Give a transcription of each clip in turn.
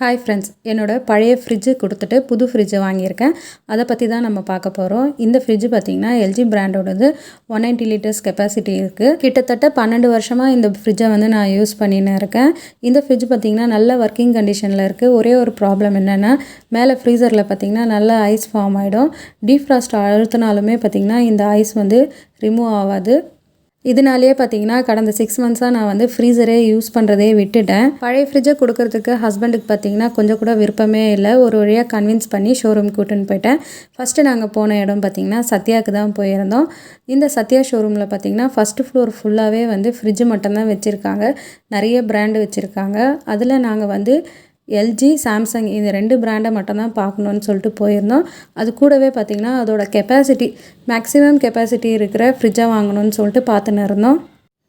Hi friends, என்னோடய பழைய fridge கொடுத்துட்டு புது ஃப்ரிட்ஜை வாங்கியிருக்கேன். அதை பற்றி தான் நம்ம பார்க்க போகிறோம். இந்த ஃப்ரிட்ஜு பார்த்திங்கன்னா எல்ஜி பிராண்டோடது 190 லிட்டர்ஸ் கெப்பாசிட்டி இருக்குது. கிட்டத்தட்ட 12 வருஷமாக இந்த ஃப்ரிட்ஜை வந்து நான் யூஸ் பண்ணின்னு இருக்கேன். இந்த ஃப்ரிட்ஜ் பார்த்திங்கன்னா நல்ல ஒர்க்கிங் கண்டிஷனில் இருக்குது. ஒரே ஒரு ப்ராப்ளம் என்னென்னா, மேலே ஃப்ரீசரில் பார்த்திங்கன்னா நல்ல ஐஸ் ஃபார்ம் ஆகிடும். டீஃப்ராஸ்ட் அழுத்தினாலுமே பார்த்திங்கன்னா இந்த ஐஸ் வந்து ரிமூவ் ஆகாது. இதனாலேயே பார்த்தீங்கன்னா கடந்த 6 மந்த்ஸாக நான் வந்து ஃப்ரீசரே யூஸ் பண்ணுறதே விட்டுட்டேன். பழைய ஃப்ரிட்ஜை கொடுக்கறதுக்கு ஹஸ்பண்டுக்கு பார்த்தீங்கன்னா கொஞ்சம் கூட விருப்பமே இல்லை. ஒரு வழியாக கன்வின்ஸ் பண்ணி ஷோரூம் கூட்டின்னு போயிட்டேன். ஃபஸ்ட்டு நாங்கள் போன இடம் பார்த்திங்கன்னா சத்யாவுக்கு தான் போயிருந்தோம். இந்த சத்யா ஷோரூமில் பார்த்திங்கன்னா ஃபஸ்ட்டு ஃப்ளோர் ஃபுல்லாகவே வந்து ஃப்ரிட்ஜு மட்டும்தான் வச்சுருக்காங்க. நிறைய பிராண்டு வச்சுருக்காங்க. அதில் நாங்கள் வந்து எல்ஜி, சாம்சங் இந்த 2 பிராண்டை மட்டும்தான் பார்க்கணுன்னு சொல்லிட்டு போயிருந்தோம். அது கூடவே பார்த்திங்கன்னா அதோட கெப்பாசிட்டி மேக்ஸிமம் கெப்பாசிட்டி இருக்கிற ஃப்ரிட்ஜை வாங்கணும்னு சொல்லிட்டு பார்த்துன்னு இருந்தோம்.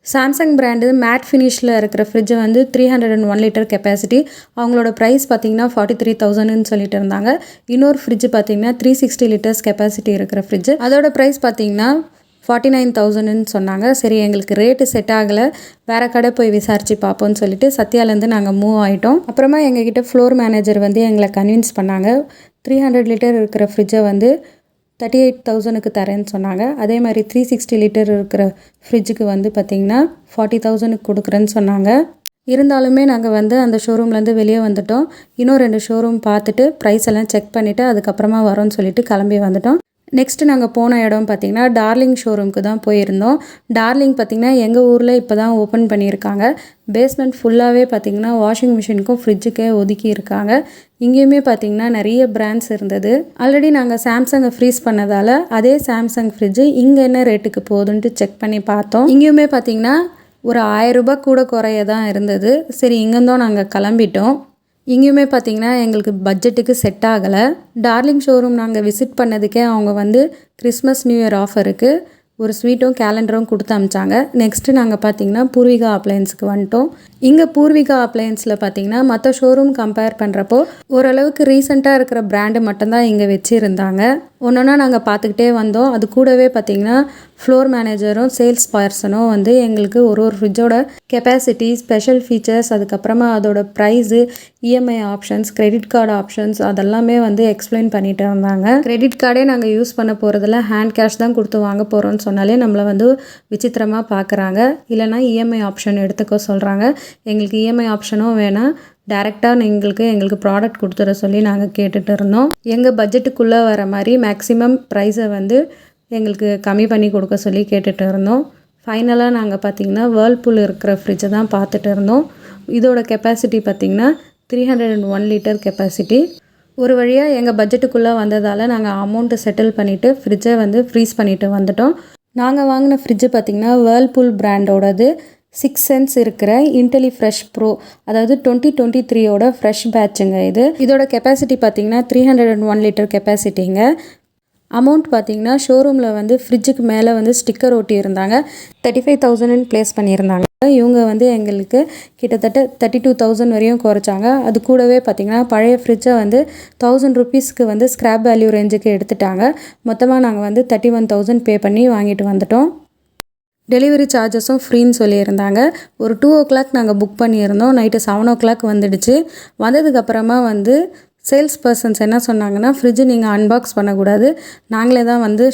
சாம்சங் பிராண்டு மேட் ஃபினிஷில் இருக்கிற ஃப்ரிட்ஜை வந்து 301 லிட்டர் கெப்பாசிட்டி. அவங்களோட ப்ரைஸ் பார்த்திங்கன்னா 43,000ன்னு சொல்லிட்டு இருந்தாங்க. இன்னொரு ஃப்ரிட்ஜு பார்த்திங்கன்னா 360 லிட்டர்ஸ் கெப்பாசிட்டி இருக்கிற ஃப்ரிட்ஜு, அதோட ப்ரைஸ் பார்த்திங்கன்னா 49,000ன்னு சொன்னாங்க. சரி, எங்களுக்கு ரேட்டு செட் ஆகலை, வேறு கடை போய் விசாரித்து பார்ப்போம்னு சொல்லிட்டு சத்யாலேருந்து நாங்கள் மூவ் ஆகிட்டோம். அப்புறமா எங்ககிட்ட ஃப்ளோர் மேனேஜர் வந்து எங்களை கன்வின்ஸ் பண்ணாங்க. 300 லிட்டர் இருக்கிற ஃப்ரிட்ஜை வந்து 38,000க்கு தரேன்னு சொன்னாங்க. அதே மாதிரி 360 லிட்டர் இருக்கிற ஃப்ரிட்ஜுக்கு வந்து பார்த்திங்கன்னா 40,000க்கு கொடுக்குறேன்னு சொன்னாங்க. இருந்தாலுமே நாங்கள் வந்து அந்த ஷோரூம்லேருந்து வெளியே வந்துட்டோம். இன்னும் 2 ஷோரூம் பார்த்துட்டு ப்ரைஸ் எல்லாம் செக் பண்ணிவிட்டு அதுக்கப்புறமா வரோன்னு சொல்லிட்டு கிளம்பி வந்துட்டோம். நெக்ஸ்ட்டு நாங்கள் போன இடம் பார்த்திங்கன்னா டார்லிங் ஷோரூமுக்கு தான் போயிருந்தோம். டார்லிங் பார்த்திங்கன்னா எங்கள் ஊரில் இப்போ தான் ஓப்பன் பண்ணியிருக்காங்க. பேஸ்மெண்ட் ஃபுல்லாகவே பார்த்திங்கன்னா வாஷிங் மிஷினுக்கும் ஃப்ரிட்ஜுக்கே ஒதுக்கி இருக்காங்க. இங்கேயுமே பார்த்திங்கன்னா நிறைய பிராண்ட்ஸ் இருந்தது. ஆல்ரெடி நாங்கள் சாம்சங்கை ஃப்ரீஸ் பண்ணதால் அதே சாம்சங் ஃப்ரிட்ஜு இங்கே என்ன ரேட்டுக்கு போகுதுன்ட்டு செக் பண்ணி பார்த்தோம். இங்கேயுமே பார்த்திங்கன்னா ஒரு 1000 ரூபாய் கூட குறைய தான் இருந்தது. சரி, இங்கேருந்தோம் நாங்கள் கிளம்பிட்டோம். இங்கேயுமே பார்த்திங்கன்னா எங்களுக்கு பட்ஜெட்டுக்கு செட் ஆகலை. டார்லிங் ஷோரூம் நாங்கள் விசிட் பண்ணதுக்கே அவங்க வந்து கிறிஸ்மஸ் நியூ இயர் ஆஃபருக்கு ஒரு ஸ்வீட்டும் கேலண்டரும் கொடுத்து அமிச்சாங்க. நெக்ஸ்ட்டு நாங்கள் பார்த்திங்கன்னா பூர்விகா அப்ளையன்ஸுக்கு வந்துட்டோம். இங்கே பூர்விகா அப்ளையன்ஸில் பார்த்திங்கன்னா மற்ற ஷோரூம் கம்பேர் பண்ணுறப்போ ஓரளவுக்கு ரீசெண்டாக இருக்கிற பிராண்டு மட்டும்தான் இங்கே வச்சுருந்தாங்க. ஒன்றா நாங்கள் பார்த்துக்கிட்டே வந்தோம். அது கூடவே பார்த்திங்கன்னா ஃப்ளோர் மேனேஜரும் சேல்ஸ் பர்சனும் வந்து எங்களுக்கு ஒரு ஃப்ரிட்ஜோட கெப்பாசிட்டி, ஸ்பெஷல் ஃபீச்சர்ஸ், அதுக்கப்புறமா அதோட price, EMI options, credit card options அதெல்லாமே வந்து எக்ஸ்பிளைன் பண்ணிட்டு இருந்தாங்க. கிரெடிட் கார்டே நாங்கள் யூஸ் பண்ண போகிறதில்ல, ஹேண்ட் கேஷ் தான் கொடுத்து வாங்க போகிறோன்னு சொன்னாலே நம்மளை வந்து விசித்திரமாக பார்க்குறாங்க. இல்லைனா இஎம்ஐ ஆப்ஷன் எடுத்துக்க சொல்கிறாங்க. எங்களுக்கு இஎம்ஐ ஆப்ஷனும் வேணாம், டேரெக்டாக எங்களுக்கு ப்ராடக்ட் கொடுத்துட சொல்லி நாங்கள் கேட்டுட்டு இருந்தோம். எங்கள் பட்ஜெட்டுக்குள்ளே வர மாதிரி மேக்ஸிமம் ப்ரைஸை வந்து எங்களுக்கு கம்மி பண்ணி கொடுக்க சொல்லி கேட்டுட்டு இருந்தோம். ஃபைனலாக நாங்கள் பார்த்திங்கன்னா வேர்ல்பூல் இருக்கிற ஃப்ரிட்ஜை தான் பார்த்துட்டு இருந்தோம். இதோட கெப்பாசிட்டி பார்த்திங்கன்னா 301 லிட்டர் கெப்பாசிட்டி. ஒரு வழியாக எங்கள் பட்ஜெட்டுக்குள்ளே வந்ததால் நாங்கள் அமௌண்ட்டை செட்டில் பண்ணிவிட்டு ஃப்ரிட்ஜை வந்து ஃப்ரீஸ் பண்ணிவிட்டு வந்துட்டோம். நாங்கள் வாங்கின ஃப்ரிட்ஜு பார்த்திங்கன்னா வேர்ல்பூல் பிராண்டோடது 6 சென்ஸ் இருக்கிற இன்டெலிஃப்ரெஷ் ப்ரோ, அதாவது 2023ோட ஃப்ரெஷ் பேட்சுங்க இது. இதோட கெப்பாசிட்டி பார்த்திங்கன்னா 301 லிட்டர் கெப்பாசிட்டிங்க. அமௌண்ட் பார்த்திங்கன்னா ஷோரூமில் வந்து ஃப்ரிட்ஜுக்கு மேலே வந்து ஸ்டிக்கர் ஒட்டி இருந்தாங்க. 35,000ன்னு ப்ளேஸ் பண்ணியிருந்தாங்க. இவங்க வந்து எங்களுக்கு கிட்டத்தட்ட 32,000 வரையும் குறைச்சாங்க. அது கூடவே பார்த்திங்கன்னா பழைய ஃப்ரிட்ஜை வந்து 1000 ருபீஸ்க்கு வந்து ஸ்க்ராப் வேல்யூ ரேஞ்சுக்கு எடுத்துட்டாங்க. மொத்தமாக நாங்கள் வந்து 31,000 பே பண்ணி வாங்கிட்டு வந்துட்டோம். டெலிவரி சார்ஜஸும் ஃப்ரீன்னு சொல்லியிருந்தாங்க. ஒரு 2 o'clock நாங்கள் புக் பண்ணியிருந்தோம். நைட்டு 7 o'clock வந்துடுச்சு. வந்ததுக்கப்புறமா வந்து சேல்ஸ் பர்சன்ஸ் என்ன சொன்னாங்கன்னா, ஃப்ரிட்ஜு நீங்கள் அன்பாக்ஸ் பண்ணக்கூடாது, நாங்களே தான் வந்து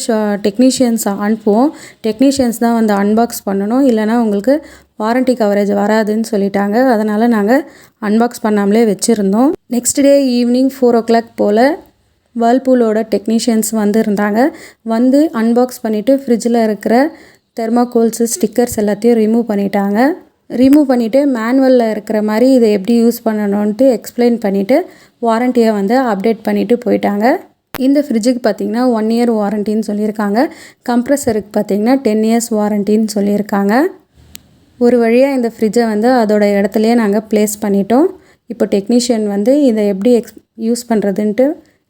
டெக்னீஷியன்ஸ் அனுப்புவோம், டெக்னீஷியன்ஸ் தான் வந்து அன்பாக்ஸ் பண்ணணும், இல்லைனா உங்களுக்கு வாரண்ட்டி கவரேஜ் வராதுன்னு சொல்லிட்டாங்க. அதனால் நாங்கள் அன்பாக்ஸ் பண்ணாமலே வச்சுருந்தோம். நெக்ஸ்ட் டே ஈவினிங் 4 o'clock போல் வேர்ல்பூலோட டெக்னீஷியன்ஸ் இருந்தாங்க. வந்து அன்பாக்ஸ் பண்ணிவிட்டு ஃப்ரிட்ஜில் இருக்கிற தெர்மாகோல்ஸு, ஸ்டிக்கர்ஸ் எல்லாத்தையும் ரிமூவ் பண்ணிட்டாங்க. ரிமூவ் பண்ணிவிட்டு மேனுவலில் இருக்கிற மாதிரி இதை எப்படி யூஸ் பண்ணணுன்ட்டு எக்ஸ்பிளைன் பண்ணிவிட்டு வாரண்ட்டியை வந்து அப்டேட் பண்ணிவிட்டு போயிட்டாங்க. இந்த ஃப்ரிட்ஜுக்கு பார்த்திங்கன்னா 1 year வாரண்ட்டின்னு சொல்லியிருக்காங்க. கம்ப்ரஸருக்கு பார்த்திங்கன்னா 10 years வாரண்ட்டின்னு சொல்லியிருக்காங்க. ஒரு வழியாக இந்த ஃப்ரிட்ஜை வந்து அதோட இடத்துலையே நாங்கள் ப்ளேஸ் பண்ணிட்டோம். இப்போ டெக்னீஷியன் வந்து இதை எப்படி யூஸ் பண்ணுறதுன்ட்டு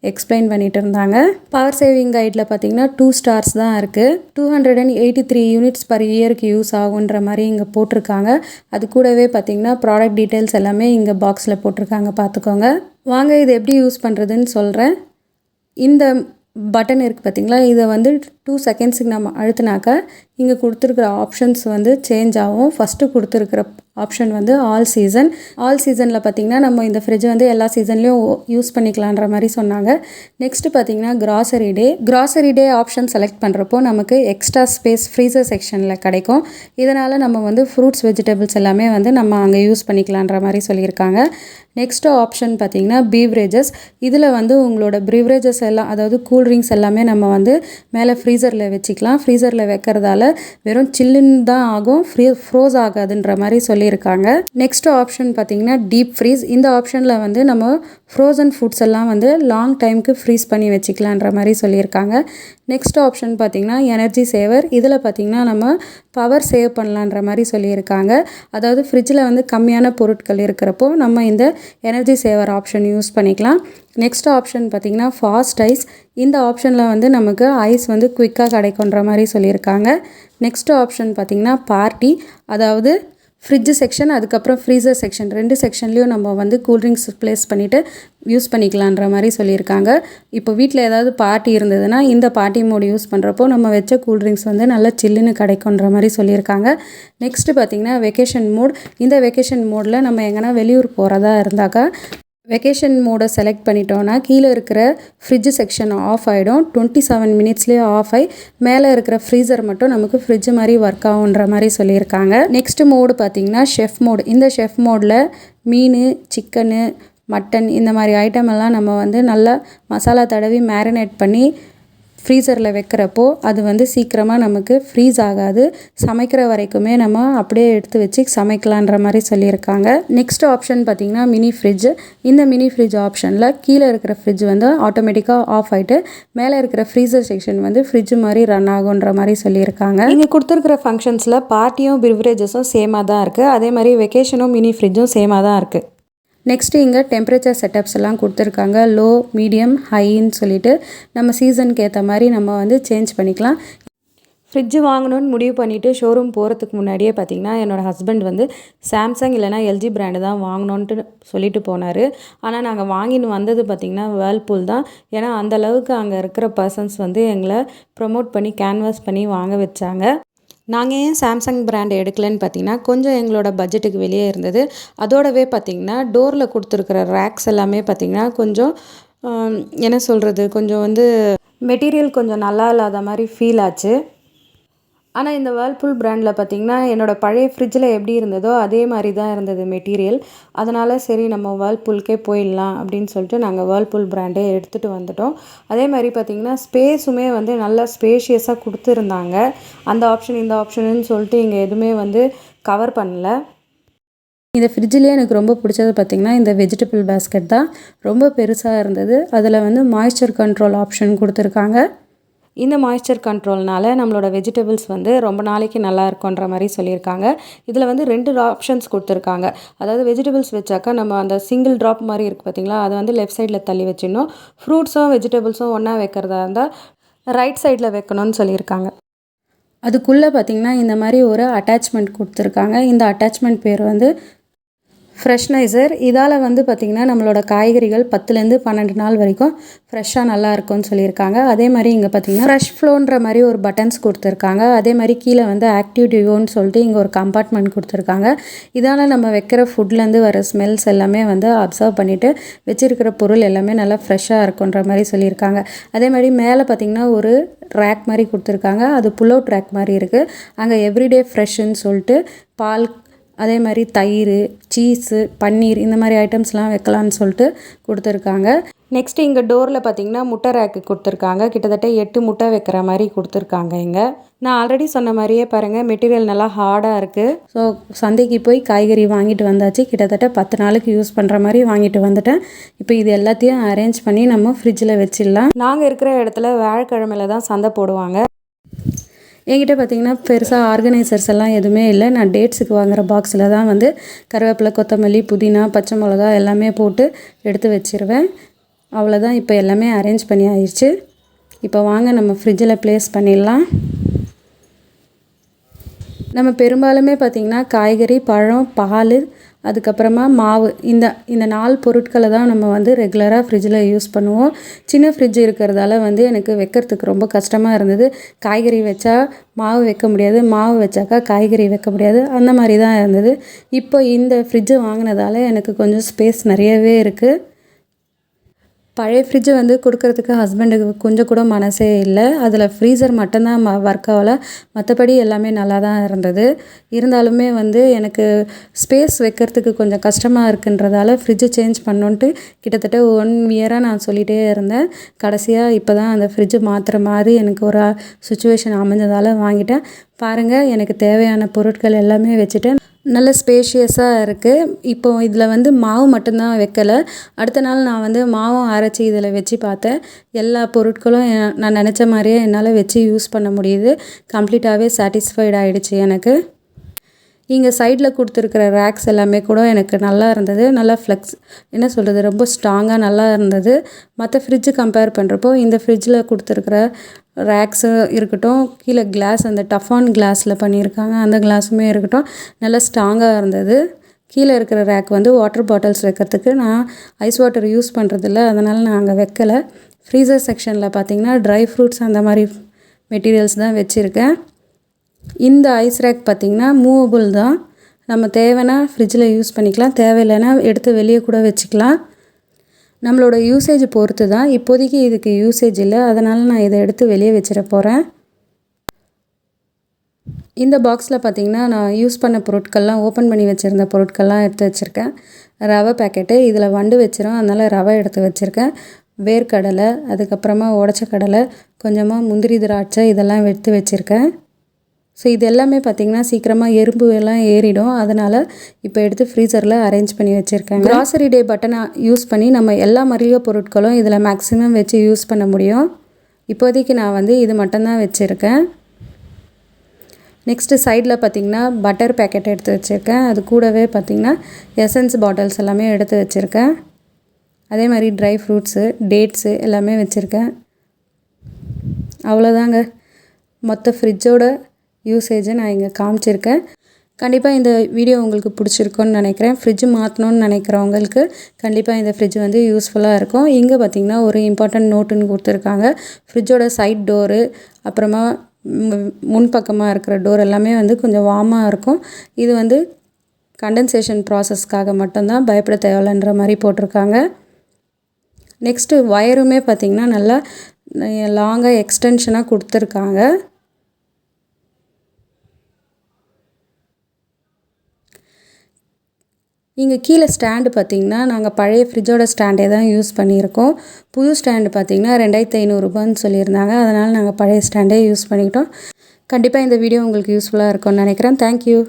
எக்ஸ்பிளைன் பண்ணிட்டு இருந்தாங்க. பவர் சேவிங் கைடில் பார்த்திங்கன்னா 2 stars தான் இருக்குது. 283 யூனிட்ஸ் பர் இயருக்கு யூஸ் ஆகுன்ற மாதிரி இங்கே போட்டிருக்காங்க. அது கூடவே பார்த்திங்கன்னா ப்ராடக்ட் டீட்டெயில்ஸ் எல்லாமே இங்கே பாக்ஸில் போட்டிருக்காங்க, பார்த்துக்கோங்க. வாங்க இதை எப்படி யூஸ் பண்ணுறதுன்னு சொல்கிறேன். இந்த பட்டன் இருக்குது பார்த்திங்களா, இதை வந்து 2 செகண்ட்ஸுக்கு நம்ம அழுத்தினாக்கா இங்கே கொடுத்துருக்குற ஆப்ஷன்ஸ் வந்து சேஞ்ச் ஆகும். ஃபஸ்ட்டு கொடுத்துருக்குற ஆப்ஷன் வந்து ஆல் சீசனில் பார்த்திங்கன்னா நம்ம இந்த ஃப்ரிட்ஜ் வந்து எல்லா சீசன்லேயும் யூஸ் பண்ணிக்கலான்ற மாதிரி சொன்னாங்க. நெக்ஸ்ட்டு பார்த்திங்கன்னா கிராசரி டே ஆப்ஷன் செலக்ட் பண்ணுறப்போ நமக்கு எக்ஸ்ட்ரா ஸ்பேஸ் ஃப்ரீசர் செக்ஷனில் கிடைக்கும். இதனால் நம்ம வந்து ஃப்ரூட்ஸ் வெஜிடபிள்ஸ் எல்லாமே வந்து நம்ம அங்கே யூஸ் பண்ணிக்கலான்ற மாதிரி சொல்லியிருக்காங்க. நெக்ஸ்ட்டு ஆப்ஷன் பார்த்திங்கன்னா பீவரேஜஸ். இதில் வந்து உங்களோட ப்ரீவரேஜஸ் எல்லாம், அதாவது கூல்ட்ரிங்க்ஸ் எல்லாமே நம்ம வந்து மேலே ஃப்ரீசரில் வச்சுக்கலாம். ஃப்ரீசரில் வைக்கிறதால வெறும் சில்லுன்னு தான் ஆகும், ஃப்ரோஸ் ஆகாதுன்ற மாதிரி சொல்லியிருக்காங்க. நெக்ஸ்ட் ஆப்ஷன் பார்த்திங்கன்னா டீப் ஃப்ரீஸ். இந்த ஆப்ஷனில் வந்து நம்ம ஃப்ரோசன் ஃபுட்ஸ் எல்லாம் வந்து லாங் டைமுக்கு ஃப்ரீஸ் பண்ணி வச்சுக்கலான்ற மாதிரி சொல்லியிருக்காங்க. நெக்ஸ்ட் ஆப்ஷன் பார்த்திங்கன்னா எனர்ஜி சேவர். இதில் பார்த்திங்கன்னா நம்ம பவர் சேவ் பண்ணலான்ற மாதிரி சொல்லியிருக்காங்க. அதாவது ஃப்ரிட்ஜில் வந்து கம்மியான பொருட்கள் இருக்கிறப்போ நம்ம இந்த எனர்ஜி சேவர் ஆப்ஷன் யூஸ் பண்ணிக்கலாம். நெக்ஸ்ட் ஆப்ஷன் பார்த்திங்கன்னா ஃபாஸ்ட் ஐஸ். இந்த ஆப்ஷனில் வந்து நமக்கு ஐஸ் வந்து குயிக்காக கிடைக்குன்ற மாதிரி சொல்லியிருக்காங்க. நெக்ஸ்ட் ஆப்ஷன் பார்த்திங்கன்னா பார்ட்டி. அதாவது ஃப்ரிட்ஜ் செக்ஷன் அதுக்கப்புறம் ஃப்ரீசர் செக்ஷன் 2 செக்ஷன்லேயும் நம்ம வந்து கூல்ட்ரிங்க்ஸ் ப்ளேஸ் பண்ணிவிட்டு யூஸ் பண்ணிக்கலான்ற மாதிரி சொல்லியிருக்காங்க. இப்போ வீட்டில் ஏதாவது பார்ட்டி இருந்ததுன்னா இந்த பார்ட்டி மோட் யூஸ் பண்ணுறப்போ நம்ம வச்ச கூல்ட்ரிங்க்ஸ் வந்து நல்லா சில்லுன்னு கிடைக்குன்ற மாதிரி சொல்லியிருக்காங்க. நெக்ஸ்ட்டு பார்த்திங்கன்னா வெக்கேஷன் மோட். இந்த வெக்கேஷன் மோடில் நம்ம எங்கன்னா வெளியூர் போகிறதா இருந்தாக்கா வெக்கேஷன் மோடை செலக்ட் பண்ணிட்டோன்னா கீழே இருக்கிற ஃப்ரிட்ஜ் செக்ஷன் ஆஃப் ஆகிடும். 27 மினிட்ஸ்லேயே ஆஃப் ஆகி மேலே இருக்கிற ஃப்ரீசர் மட்டும் நமக்கு ஃப்ரிட்ஜ் மாதிரி ஒர்க் ஆகுன்ற மாதிரி சொல்லியிருக்காங்க. நெக்ஸ்ட் மோடு பார்த்திங்கன்னா ஷெஃப் மோடு. இந்த ஷெஃப் மோடில் மீன், சிக்கனு, மட்டன் இந்த மாதிரி ஐட்டம் எல்லாம் நம்ம வந்து நல்லா மசாலா தடவி மேரினேட் பண்ணி ஃப்ரீசரில் வைக்கிறப்போ அது வந்து சீக்கிரமாக நமக்கு ஃப்ரீஸ் ஆகாது. சமைக்கிற வரைக்குமே நம்ம அப்படியே எடுத்து வச்சு சமைக்கலான்ற மாதிரி சொல்லியிருக்காங்க. நெக்ஸ்ட் ஆப்ஷன் பார்த்திங்கன்னா மினி ஃப்ரிட்ஜ். இந்த மினி ஃப்ரிட்ஜ் ஆப்ஷனில் கீழே இருக்கிற ஃப்ரிட்ஜ் வந்து ஆட்டோமேட்டிக்காக ஆஃப் ஆகிட்டு மேலே இருக்கிற ஃப்ரீசர் செக்ஷன் வந்து ஃப்ரிட்ஜ் மாதிரி ரன் ஆகுன்ற மாதிரி சொல்லியிருக்காங்க. இங்கே கொடுத்துருக்கிற ஃபங்க்ஷன்ஸில் பார்ட்டியும் பிரிவரேஜஸும் சேமாக தான் இருக்குது. அதே மாதிரி வெக்கேஷனும் மினி ஃப்ரிட்ஜும் சேமாக தான் இருக்குது. நெக்ஸ்ட்டு இங்கே டெம்பரேச்சர் செட்டப்ஸ் எல்லாம் கொடுத்துருக்காங்க. லோ, மீடியம், ஹைன்னு சொல்லிட்டு நம்ம சீசனுக்கு ஏற்ற மாதிரி நம்ம வந்து சேஞ்ச் பண்ணிக்கலாம். ஃப்ரிட்ஜு வாங்கணும்னு முடிவு பண்ணிவிட்டு ஷோரூம் போகிறதுக்கு முன்னாடியே பார்த்திங்கன்னா என்னோடய ஹஸ்பண்ட் வந்து சாம்சங் இல்லைனா எல்ஜி பிராண்டு தான் வாங்கணுன்ட்டு சொல்லிட்டு போனார். ஆனால் நாங்கள் வாங்கின்னு வந்தது பார்த்திங்கன்னா வேர்ல்பூல் தான். ஏன்னா அந்தளவுக்கு அங்கே இருக்கிற பர்சன்ஸ் வந்து எங்களை ப்ரொமோட் பண்ணி கேன்வாஸ் பண்ணி வாங்க வச்சாங்க. நாங்கள் ஏன் சாம்சங் பிராண்ட் எடுக்கலன்னு பார்த்திங்கன்னா கொஞ்சம் எங்களோட பட்ஜெட்டுக்கு வெளியே இருந்தது. அதோடவே பார்த்திங்கன்னா டோரில் கொடுத்துருக்குற ரேக்ஸ் எல்லாமே பார்த்திங்கன்னா கொஞ்சம் என்ன சொல்கிறது, கொஞ்சம் வந்து மெட்டீரியல் கொஞ்சம் நல்லா இல்லாத மாதிரி ஃபீல் ஆச்சு. ஆனால் இந்த வேர்ல்பூல் பிராண்டில் பார்த்திங்கன்னா என்னோடய பழைய ஃப்ரிட்ஜில் எப்படி இருந்ததோ அதே மாதிரி தான் இருந்தது மெட்டீரியல். அதனால் சரி நம்ம வேர்ல்பூலுக்கே போயிடலாம் அப்படின்னு சொல்லிட்டு நாங்கள் வேர்ல்பூல் பிராண்டே எடுத்துகிட்டு வந்துட்டோம். அதே மாதிரி பார்த்திங்கன்னா ஸ்பேஸுமே வந்து நல்லா ஸ்பேஷியஸாக கொடுத்துருந்தாங்க. அந்த ஆப்ஷன் இந்த ஆப்ஷனுன்னு சொல்லிட்டு இங்கே எதுவுமே வந்து கவர் பண்ணல. இந்த ஃப்ரிட்ஜிலே எனக்கு ரொம்ப பிடிச்சது பார்த்திங்கன்னா இந்த வெஜிடபிள் பேஸ்கெட் தான். ரொம்ப பெருசாக இருந்தது. அதில் வந்து மாய்ஸ்சர் கண்ட்ரோல் ஆப்ஷன் கொடுத்துருக்காங்க. இந்த மாய்ஸ்சர் கண்ட்ரோல்னால் நம்மளோட வெஜிடபிள்ஸ் வந்து ரொம்ப நாளைக்கு நல்லா இருக்குன்ற மாதிரி சொல்லியிருக்காங்க. இதில் வந்து 2 ஆப்ஷன்ஸ் கொடுத்துருக்காங்க. அதாவது வெஜிடபிள்ஸ் வச்சாக்கா நம்ம அந்த சிங்கிள் ட்ராப் மாதிரி இருக்குது பார்த்திங்களா, அதை வந்து லெஃப்ட் சைடில் தள்ளி வச்சிடணும். ஃப்ரூட்ஸும் வெஜிடபிள்ஸும் ஒன்றா வைக்கிறதா இருந்தால் ரைட் சைடில் வைக்கணும்னு சொல்லியிருக்காங்க. அதுக்குள்ளே பார்த்திங்கன்னா இந்த மாதிரி ஒரு அட்டாச்மெண்ட் கொடுத்துருக்காங்க. இந்த அட்டாச்மெண்ட் பேர் வந்து ஃப்ரெஷ்னைசர். இதால் வந்து பார்த்திங்கன்னா நம்மளோட காய்கறிகள் 10லேருந்து 12 நாள் வரைக்கும் ஃப்ரெஷ்ஷாக நல்லா இருக்கும்னு சொல்லியிருக்காங்க. அதே மாதிரி இங்கே பார்த்திங்கன்னா ஃப்ரெஷ் ஃப்ளோன்ற மாதிரி ஒரு பட்டன்ஸ் கொடுத்துருக்காங்க. அதே மாதிரி கீழே வந்து ஆக்டிவ் டியோன்னு சொல்லிட்டு இங்கே ஒரு கம்பார்ட்மெண்ட் கொடுத்துருக்காங்க. இதால் நம்ம வைக்கிற ஃபுட்லேருந்து வர ஸ்மெல்ஸ் எல்லாமே வந்து அப்சர்வ் பண்ணிவிட்டு வச்சுருக்கிற பொருள் எல்லாமே நல்லா ஃப்ரெஷ்ஷாக இருக்குன்ற மாதிரி சொல்லியிருக்காங்க. அதே மாதிரி மேலே பார்த்திங்கன்னா ஒரு ரேக் மாதிரி கொடுத்துருக்காங்க. அது புல் அவுட் ரேக் மாதிரி இருக்குது. அங்கே எவ்ரிடே ஃப்ரெஷ்ஷுன்னு சொல்லிட்டு பால், அதே மாதிரி தயிர், சீஸு, பன்னீர் இந்த மாதிரி ஐட்டம்ஸ்லாம் வைக்கலான்னு சொல்லிட்டு கொடுத்துருக்காங்க. நெக்ஸ்ட்டு இங்கே டோரில் பார்த்திங்கன்னா முட்டை ரேக்கு கொடுத்துருக்காங்க. கிட்டத்தட்ட 8 முட்டை வைக்கிற மாதிரி கொடுத்துருக்காங்க. இங்கே நான் ஆல்ரெடி சொன்ன மாதிரியே பாருங்கள் மெட்டீரியல் நல்லா ஹார்டாக இருக்குது. ஸோ சந்தைக்கு போய் காய்கறி வாங்கிட்டு வந்தாச்சு. கிட்டத்தட்ட 10 நாளுக்கு யூஸ் பண்ணுற மாதிரி வாங்கிட்டு வந்துட்டேன். இப்போ இது எல்லாத்தையும் அரேஞ்ச் பண்ணி நம்ம ஃப்ரிட்ஜில் வச்சிடலாம். நாங்கள் இருக்கிற இடத்துல வியாழக்கிழமையில தான் சந்தை போடுவாங்க. என்கிட்ட பார்த்திங்கன்னா பெருசாக ஆர்கனைசர்ஸ் எல்லாம் எதுவுமே இல்லை. நான் டேட்ஸுக்கு வாங்குகிற பாக்ஸில் தான் வந்து கருவேப்பிலை, கொத்தமல்லி, புதினா, பச்சை மிளகா எல்லாமே போட்டு எடுத்து வச்சிருவேன். அவ்வளோதான். இப்போ எல்லாமே அரேஞ்ச் பண்ணி ஆயிடுச்சு. இப்போ வாங்க நம்ம ஃப்ரிட்ஜில் ப்ளேஸ் பண்ணிடலாம். நம்ம பெரும்பாலுமே பார்த்திங்கன்னா காய்கறி, பழம், பால், அதுக்கப்புறமா மாவு, இந்த 4 பொருட்களை தான் நம்ம வந்து ரெகுலராக ஃப்ரிட்ஜில் யூஸ் பண்ணுவோம். சின்ன ஃப்ரிட்ஜ் இருக்கிறதால வந்து எனக்கு வைக்கிறதுக்கு ரொம்ப கஷ்டமாக இருந்தது. காய்கறி வச்சா மாவு வைக்க முடியாது, மாவு வச்சாக்கா காய்கறி வைக்க முடியாது, அந்த மாதிரி தான் இருந்தது. இப்போ இந்த ஃப்ரிட்ஜு வாங்கினதால எனக்கு கொஞ்சம் ஸ்பேஸ் நிறையவே இருக்குது. பழைய ஃப்ரிட்ஜு வந்து கொடுக்கறதுக்கு ஹஸ்பண்டுக்கு கொஞ்சம் கூட மனசே இல்லை. அதில் ஃப்ரீசர் மட்டும்தான் ஒர்க் ஆகலை, மற்றபடி எல்லாமே நல்லா தான் இருந்தது. இருந்தாலுமே வந்து எனக்கு ஸ்பேஸ் வைக்கிறதுக்கு கொஞ்சம் கஷ்டமாக இருக்குன்றதால ஃப்ரிட்ஜு சேஞ்ச் பண்ணோன்ட்டு கிட்டத்தட்ட 1 இயராக நான் சொல்லிகிட்டே இருந்தேன். கடைசியாக இப்போ தான் அந்த ஃப்ரிட்ஜு மாற்றுற மாதிரி எனக்கு ஒரு சுச்சுவேஷன் அமைஞ்சதால் வாங்கிட்டேன். பாருங்கள், எனக்கு தேவையான பொருட்கள் எல்லாமே வச்சுட்டேன். நல்ல ஸ்பேஷியஸாக இருக்குது. இப்போது இதில் வந்து மாவு மட்டும்தான் வைக்கலை. அடுத்த நாள் நான் வந்து மாவும் அரைச்சி இதில் வச்சு பார்த்தேன். எல்லா பொருட்களும் நான் நினச்ச மாதிரியே என்னால் வச்சு யூஸ் பண்ண முடியுது. கம்ப்ளீட்டாகவே சாட்டிஸ்ஃபைட் ஆகிடுச்சு எனக்கு. இங்கே சைடில் கொடுத்துருக்கிற ரேக்ஸ் எல்லாமே கூட எனக்கு நல்லா இருந்தது. நல்லா என்ன சொல்கிறது, ரொம்ப ஸ்ட்ராங்காக நல்லா இருந்தது. மற்ற ஃப்ரிட்ஜு கம்பேர் பண்ணுறப்போ இந்த ஃப்ரிட்ஜில் கொடுத்துருக்கிற ரேக்ஸு இருக்கட்டும், கீழே கிளாஸ் அந்த டஃபான் கிளாஸில் பண்ணியிருக்காங்க, அந்த கிளாஸுமே இருக்கட்டும், நல்லா ஸ்ட்ராங்காக இருந்தது. கீழே இருக்கிற ரேக் வந்து வாட்டர் பாட்டில்ஸ் வைக்கிறதுக்கு நான் ஐஸ் வாட்டர் யூஸ் பண்ணுறதில்ல, அதனால் நான் அங்கே வைக்கலை. ஃப்ரீசர் செக்ஷனில் பார்த்திங்கன்னா ட்ரை ஃப்ரூட்ஸ் அந்த மாதிரி மெட்டீரியல்ஸ் தான் வச்சுருக்கேன். இந்த ஐஸ் ரேக் பார்த்திங்கன்னா மூவபிள் தான். நம்ம தேவைன்னா ஃப்ரிட்ஜில் யூஸ் பண்ணிக்கலாம், தேவையில்லைன்னா எடுத்து வெளியே கூட வச்சுக்கலாம். நம்மளோட யூசேஜ் பொறுத்து தான். இப்போதைக்கு இதுக்கு யூசேஜ் இல்லை, அதனால் நான் இதை எடுத்து வெளியே வச்சிட போகிறேன். இந்த பாக்ஸில் பார்த்திங்கன்னா நான் யூஸ் பண்ண பொருட்கள்லாம், ஓப்பன் பண்ணி வச்சுருந்த பொருட்கள்லாம் எடுத்து வச்சுருக்கேன். ரவை பேக்கெட்டு, இதில் வண்டு வச்சிரும், அதனால் ரவை எடுத்து வச்சுருக்கேன். வேர்க்கடலை, அதுக்கப்புறமா உடச்ச கடலை, கொஞ்சமாக முந்திரி திராட்சை, இதெல்லாம் எடுத்து வச்சுருக்கேன். ஸோ இது எல்லாமே பார்த்திங்கன்னா சீக்கிரமாக எறும்பு எல்லாம் ஏறிடும், அதனால் இப்போ எடுத்து ஃப்ரீசரில் அரேஞ்ச் பண்ணி வச்சுருக்கேன். கிராசரி டே பட்டனை யூஸ் பண்ணி நம்ம எல்லா மளிகை பொருட்களும் இதில் மேக்ஸிமம் வச்சு யூஸ் பண்ண முடியும். இப்போதைக்கு நான் வந்து இது மட்டும்தான் வச்சுருக்கேன். நெக்ஸ்ட்டு சைடில் பார்த்திங்கன்னா பட்டர் பேக்கெட் எடுத்து வச்சுருக்கேன். அது கூடவே பார்த்திங்கன்னா எசன்ஸ் பாட்டில்ஸ் எல்லாமே எடுத்து வச்சுருக்கேன். அதே மாதிரி ட்ரை ஃப்ரூட்ஸு, டேட்ஸு எல்லாமே வச்சுருக்கேன். அவ்வளோதாங்க, மொத்த ஃப்ரிட்ஜோட யூசேஜை நான் இங்கே காமிச்சிருக்கேன். கண்டிப்பாக இந்த வீடியோ உங்களுக்கு பிடிச்சிருக்குன்னு நினைக்கிறேன். ஃப்ரிட்ஜு மாற்றணுன்னு நினைக்கிறவங்களுக்கு கண்டிப்பாக இந்த ஃப்ரிட்ஜ் வந்து யூஸ்ஃபுல்லாக இருக்கும். இங்கே பார்த்திங்கன்னா ஒரு இம்பார்ட்டன்ட் நோட்டுன்னு கொடுத்துருக்காங்க. ஃப்ரிட்ஜோட சைட் டோரு, அப்புறமா முன்பக்கமாக இருக்கிற டோர் எல்லாமே வந்து கொஞ்சம் வார்மாக இருக்கும். இது வந்து கண்டென்சேஷன் ப்ராசஸ்க்காக மட்டும்தான், பயப்பட தேவையில்லைன்ற மாதிரி போட்டிருக்காங்க. நெக்ஸ்ட்டு ஒயருமே பார்த்திங்கன்னா நல்லா லாங்காக எக்ஸ்டென்ஷனாக கொடுத்துருக்காங்க. இங்கே கீழே ஸ்டாண்டு பார்த்திங்கன்னா நாங்கள் பழைய ஃப்ரிட்ஜோட ஸ்டாண்டே தான் யூஸ் பண்ணியிருக்கோம். புது ஸ்டாண்டு பார்த்திங்கன்னா 2500 ரூபான்னு சொல்லியிருந்தாங்க, அதனால் நாங்கள் பழைய ஸ்டாண்டே யூஸ் பண்ணிக்கிட்டோம். கண்டிப்பாக இந்த வீடியோ உங்களுக்கு யூஸ்ஃபுல்லாக இருக்கும்னு நினைக்கிறேன். தேங்க்யூ.